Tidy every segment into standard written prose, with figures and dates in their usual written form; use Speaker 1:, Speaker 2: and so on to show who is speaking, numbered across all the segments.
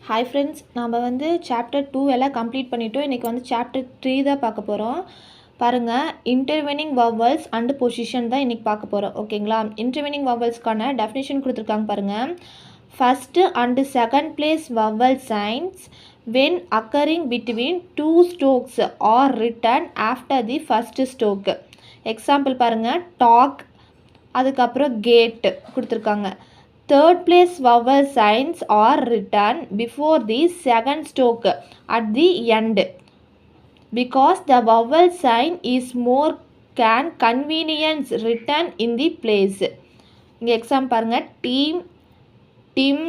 Speaker 1: Hi friends, நாம் chapter 2 எல்லாம் complete பண்ணிட்டோம். இன்றைக்கி சாப்டர் 3 தான் பார்க்க போகிறோம். பாருங்கள், இன்டர்வெனிங் வவல்ஸ் அண்ட் பொசிஷன் தான் இன்றைக்கி பார்க்க போகிறோம். ஓகேங்களா? இன்டர்வெனிங் வவல்ஸ்க்கான டெஃபினேஷன் கொடுத்துருக்காங்க பாருங்கள். First and second place vowel science when occurring between two strokes are written after the first stroke. Example பாருங்கள், டாக், அதுக்கப்புறம் கேட் கொடுத்துருக்காங்க. Third place vowel signs are written before the second stroke at the end because the vowel sign is more convenience written in the place. இங்கே exam பாருங்கள், team, Tim,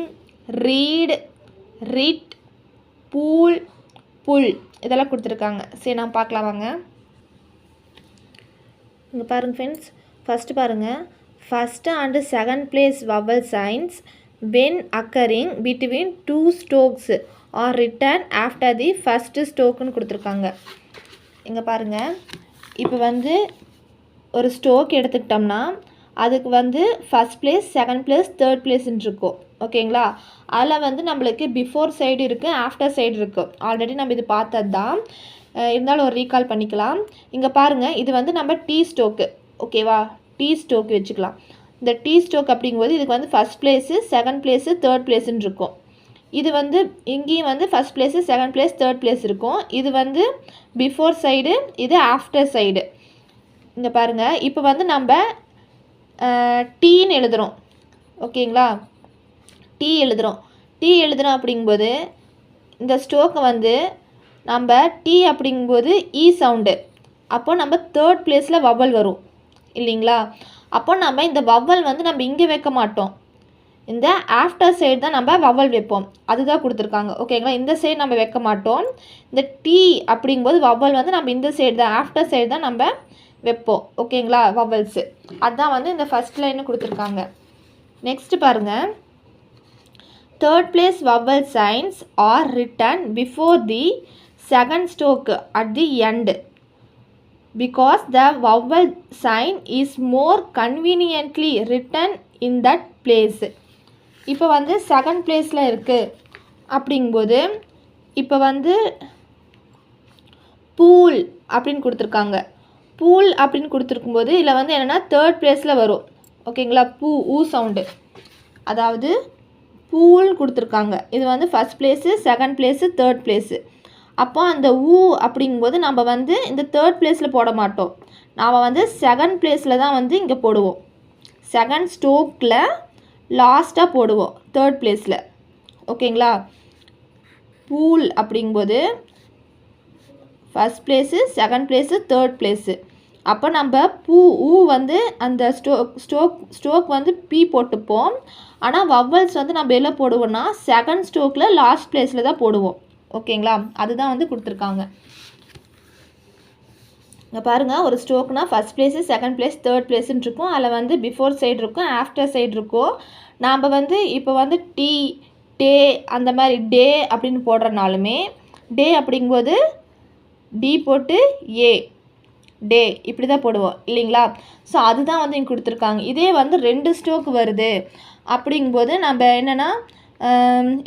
Speaker 1: read, rid, pool, pull இதெல்லாம் கொடுத்துருக்காங்க. சரி, நான் பார்க்கலாம் வாங்க. இங்கே பாருங்கள் ஃப்ரெண்ட்ஸ், ஃபஸ்ட்டு பாருங்கள், first and second place vowel signs when occurring between two strokes are written after the first stroke னு கொடுத்துருக்காங்க. இங்கே பாருங்கள், இப்போ ஒரு ஸ்ட்ரோக் எடுத்துக்கிட்டோம்னா அதுக்கு first place, second place, third பிளேஸ்ன்னு இருக்கும். ஓகேங்களா? அதில் நம்மளுக்கு பிஃபோர் சைடு இருக்குது, ஆஃப்டர் சைடு இருக்குது. ஆல்ரெடி நம்ம இது பார்த்தது தான், இருந்தாலும் ஒரு ரீகால் பண்ணிக்கலாம். இங்கே பாருங்கள், இது நம்ம டீ ஸ்ட்ரோக்கு. ஓகேவா? டீ ஸ்ட்ரோக் வச்சுக்கலாம். இந்த டீ ஸ்ட்ரோக் அப்படிங்கும்போது இதுக்கு first place, second place, third பிளேஸுன்னு இருக்கும். இது இங்கேயும் first place, second place, third place இருக்கும். இது பிஃபோர் சைடு, இது ஆஃப்டர் சைடு. இங்கே பாருங்கள், இப்போ நம்ம டீன்னு எழுதுகிறோம். ஓகேங்களா? டீ எழுதுகிறோம் அப்படிங்கும்போது இந்த ஸ்ட்ரோக்கை நம்ம டீ அப்படிங்கும்போது ஈ சவுண்டு, அப்போ நம்ம தேர்ட் பிளேஸில் வவல் வரும் இல்லைங்களா? அப்போ நம்ம இந்த வவல் நம்ம இங்கே வைக்க மாட்டோம், இந்த ஆஃப்டர் சைடு தான் நம்ம வவல் வைப்போம். அதுதான் கொடுத்துருக்காங்க. ஓகேங்களா? இந்த சைடு நம்ம வைக்க மாட்டோம். இந்த டீ அப்படிங்கும்போது வவல் நம்ம இந்த சைடு தான், ஆஃப்டர் சைடு தான் நம்ம வைப்போம். ஓகேங்களா? வவல்ஸு அதுதான் இந்த ஃபஸ்ட் லைன்னு கொடுத்துருக்காங்க. நெக்ஸ்ட்டு பாருங்கள், third place vowel signs are written before the second stroke at the end because the vowel sign is more conveniently written in that place. இப்போ செகண்ட் பிளேஸில் இருக்குது அப்படிங்கும்போது இப்போ பூல் அப்படின்னு கொடுத்துருக்காங்க. பூல் அப்படின்னு கொடுத்துருக்கும்போது இதில் என்னென்னா தேர்ட் பிளேஸில் வரும். ஓகேங்களா? ஊ சவுண்டு, அதாவது பூல் கொடுத்துருக்காங்க. இது first place, second place, third place. அப்போ அந்த ஊ அப்படிங்கும்போது நம்ம இந்த தேர்ட் பிளேஸில் போட மாட்டோம், நாம் செகண்ட் பிளேஸில் தான் இங்கே போடுவோம். செகண்ட் ஸ்ட்ரோக்கில் லாஸ்ட்டாக போடுவோம், தேர்ட் பிளேஸில். ஓகேங்களா? பூல் அப்படிங்கும்போது first place, second place, third place. அப்போ நம்ம ஊ அந்த ஸ்ட்ரோக் பி போட்டுப்போம். ஆனால் வவல்ஸ் நம்ம எல்லாம் போடுவோம்னா செகண்ட் ஸ்ட்ரோக்கில் லாஸ்ட் பிளேஸில் தான் போடுவோம். ஓகேங்களா? அதுதான் கொடுத்துருக்காங்க. இங்கே பாருங்கள், ஒரு ஸ்ட்ரோக்னா first place, second place, third பிளேஸுன்னு இருக்கும். அதில் பிஃபோர் சைடு இருக்கும், ஆஃப்டர் சைடு இருக்கும். நாம் இப்போ டீ, டே, அந்த மாதிரி டே அப்படின்னு போடுறனாலுமே டே அப்படிங்கும்போது டி போட்டு ஏ, டே இப்படி தான் போடுவோம் இல்லைங்களா? ஸோ அதுதான் இங்கே கொடுத்துருக்காங்க. இதே ரெண்டு ஸ்ட்ரோக் வருது அப்படிங்கும்போது நம்ம என்னென்னா,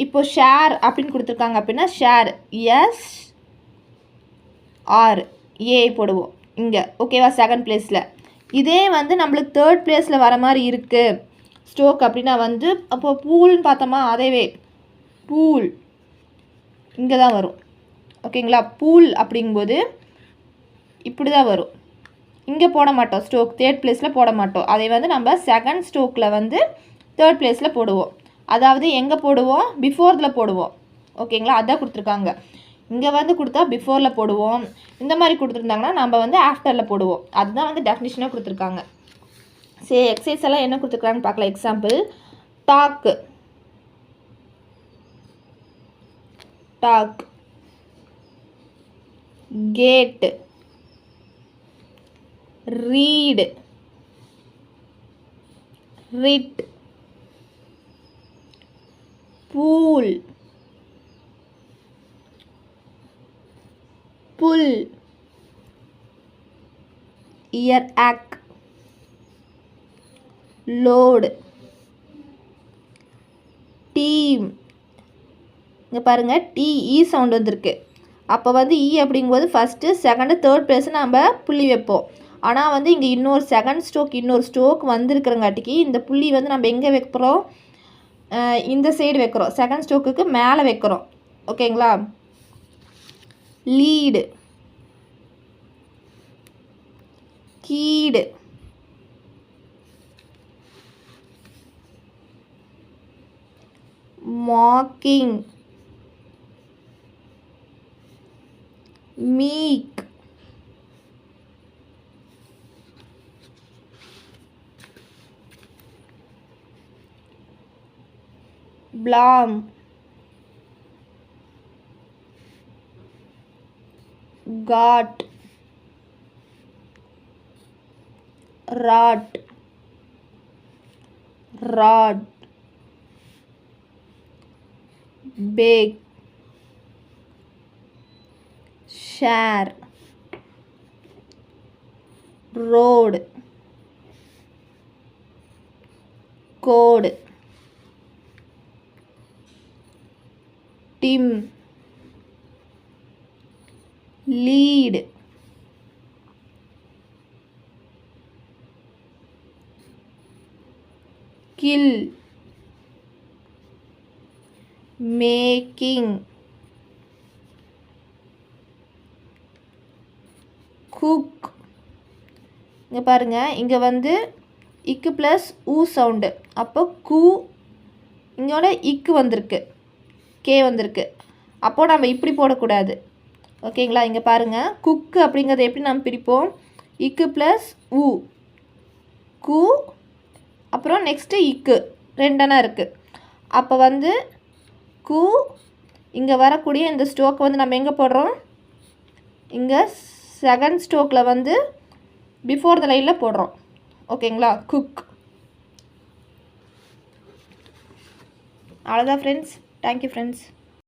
Speaker 1: இப்போ ஷேர் அப்படின்னு கொடுத்துருக்காங்க அப்படின்னா ஷேர் எஸ் ஆர் ஏ போடுவோம் இங்கே. ஓகேவா? செகண்ட் பிளேஸில். இதே நம்மளுக்கு தேர்ட் பிளேஸில் வர மாதிரி இருக்குது ஸ்ட்ரோக் அப்படின்னா அப்போ பூல்னு பார்த்தோமா, அதேவே பூல் இங்கே தான் வரும். ஓகேங்களா? பூல் அப்படிங்கும்போது இப்படி தான் வரும், இங்கே போட மாட்டோம். ஸ்ட்ரோக் தேர்ட் பிளேஸில் போட மாட்டோம். அதை நம்ம செகண்ட் ஸ்ட்ரோக்கில் தேர்ட் பிளேஸில் போடுவோம். அதாவது எங்கே போடுவோம்? பிஃபோரில் போடுவோம். ஓகேங்களா? அதான் கொடுத்துருக்காங்க. இங்கே கொடுத்தா பிஃபோரில் போடுவோம், இந்த மாதிரி கொடுத்துருந்தாங்கன்னா நம்ம ஆஃப்டரில் போடுவோம். அதுதான் டெஃபினிஷனாக கொடுத்துருக்காங்க. சரி, எக்ஸசைஸ் எல்லாம் என்ன கொடுத்துருக்காங்கன்னு பார்க்கலாம். Example, dog, dog, cat, read, rid, pool, pull, இயர் ஆக், லோடு, டீம், இங்கே பாருங்கள் டிஇ சவுண்ட் வந்திருக்கு. அப்போ வந்து இ அப்படிங்கும்போது ஃபஸ்ட்டு செகண்டு தேர்ட் பிளேஸ் நம்ம புள்ளி வைப்போம். ஆனால் வந்து இங்கே இன்னொரு செகண்ட் ஸ்ட்ரோக் இன்னொரு ஸ்ட்ரோக் வந்திருக்கிறங்காட்டிக்கு இந்த புள்ளி வந்து நம்ம எங்கே வைக்கிறோம், இந்த சைடு வைக்கிறோம், செகண்ட் ஸ்ட்ரோக்குக்கு மேலே வைக்கிறோம். ஓகேங்களா. லீடு, கீடு, mocking, meek, blam, got, rot, rod, beg, share, road, code, tim, lead, kill, making, cook. இங்கே பாருங்கள், இங்கே வந்து இக்கு ப்ளஸ் ஊ சவுண்டு, அப்போ கூ, இங்கோட இக்கு வந்திருக்கு, கே வந்திருக்கு. அப்போது நம்ம இப்படி போடக்கூடாது. ஓகேங்களா. இங்கே பாருங்கள், குக்கு அப்படிங்கிறத எப்படி நம்ம பிரிப்போம், இக்கு ப்ளஸ் ஊ, கூ, அப்புறம் நெக்ஸ்ட்டு இக்கு, ரெண்டனா இருக்குது. அப்போ வந்து கூ, இங்கே வரக்கூடிய இந்த ஸ்ட்ரோக்கை வந்து நம்ம எங்கே போடுறோம், இங்கே செகண்ட் ஸ்ட்ரோக்கில் வந்து பிஃபோர் த லைனில் போடுறோம். ஓகேங்களா. குக். அவ்வளோதான் ஃப்ரெண்ட்ஸ். Thank you friends.